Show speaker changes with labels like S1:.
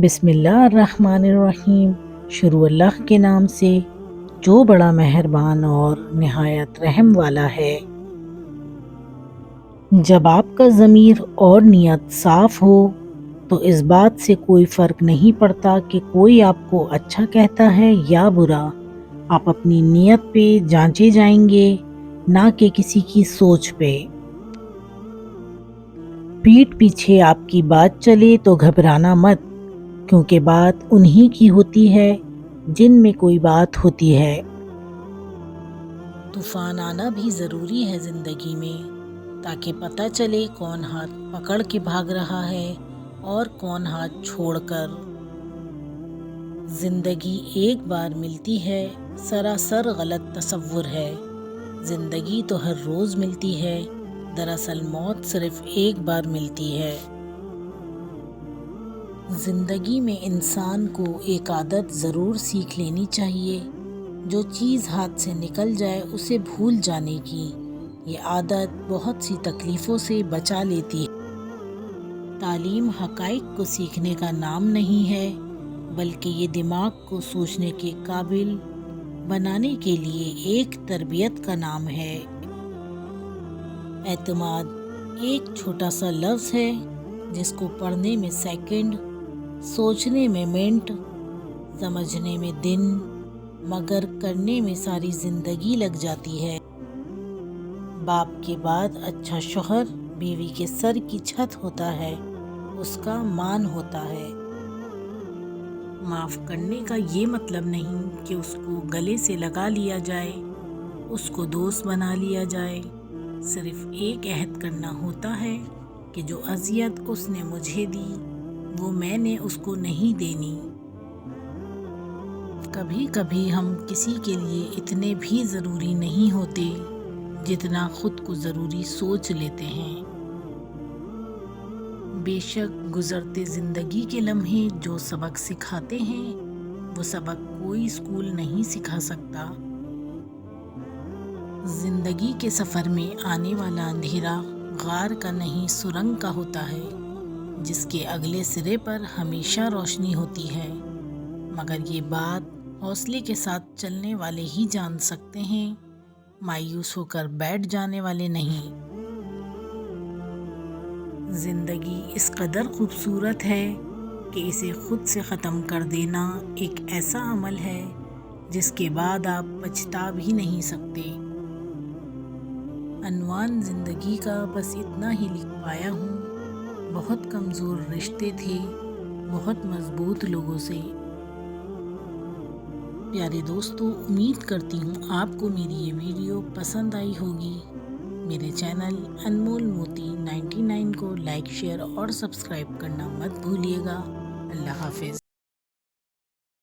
S1: بسم اللہ الرحمن الرحیم۔ شروع اللہ کے نام سے جو بڑا مہربان اور نہایت رحم والا ہے۔ جب آپ کا ضمیر اور نیت صاف ہو تو اس بات سے کوئی فرق نہیں پڑتا کہ کوئی آپ کو اچھا کہتا ہے یا برا۔ آپ اپنی نیت پہ جانچے جائیں گے، نہ کہ کسی کی سوچ پہ۔ پیٹھ پیچھے آپ کی بات چلے تو گھبرانا مت، کیونکہ بات انہی کی ہوتی ہے جن میں کوئی بات ہوتی ہے۔ طوفان آنا بھی ضروری ہے زندگی میں، تاکہ پتہ چلے کون ہاتھ پکڑ کے بھاگ رہا ہے اور کون ہاتھ چھوڑ کر۔ زندگی ایک بار ملتی ہے، سراسر غلط تصور ہے۔ زندگی تو ہر روز ملتی ہے، دراصل موت صرف ایک بار ملتی ہے۔ زندگی میں انسان کو ایک عادت ضرور سیکھ لینی چاہیے، جو چیز ہاتھ سے نکل جائے اسے بھول جانے کی۔ یہ عادت بہت سی تکلیفوں سے بچا لیتی ہے۔ تعلیم حقائق کو سیکھنے کا نام نہیں ہے، بلکہ یہ دماغ کو سوچنے کے قابل بنانے کے لیے ایک تربیت کا نام ہے۔ اعتماد ایک چھوٹا سا لفظ ہے، جس کو پڑھنے میں سیکنڈ، سوچنے میں منٹ، سمجھنے میں دن، مگر کرنے میں ساری زندگی لگ جاتی ہے۔ باپ کے بعد اچھا شوہر بیوی کے سر کی چھت ہوتا ہے، اس کا مان ہوتا ہے۔ معاف کرنے کا یہ مطلب نہیں کہ اس کو گلے سے لگا لیا جائے، اس کو دوست بنا لیا جائے۔ صرف ایک عہد کرنا ہوتا ہے کہ جو اذیت اس نے مجھے دی وہ میں نے اس کو نہیں دینی۔ کبھی کبھی ہم کسی کے لیے اتنے بھی ضروری نہیں ہوتے جتنا خود کو ضروری سوچ لیتے ہیں۔ بے شک گزرتے زندگی کے لمحے جو سبق سکھاتے ہیں، وہ سبق کوئی اسکول نہیں سکھا سکتا۔ زندگی کے سفر میں آنے والا اندھیرا غار کا نہیں سرنگ کا ہوتا ہے، جس کے اگلے سرے پر ہمیشہ روشنی ہوتی ہے، مگر یہ بات حوصلے کے ساتھ چلنے والے ہی جان سکتے ہیں، مایوس ہو کر بیٹھ جانے والے نہیں۔ زندگی اس قدر خوبصورت ہے کہ اسے خود سے ختم کر دینا ایک ایسا عمل ہے جس کے بعد آپ پچھتا بھی نہیں سکتے۔ عنوان زندگی کا بس اتنا ہی لکھ پایا ہوں۔ بہت کمزور رشتے تھے، بہت مضبوط لوگوں سے۔ پیارے دوستو، امید کرتی ہوں آپ کو میری یہ ویڈیو پسند آئی ہوگی۔ میرے چینل انمول موتی 99 کو لائک، شیئر اور سبسکرائب کرنا مت بھولیے گا۔ اللہ حافظ۔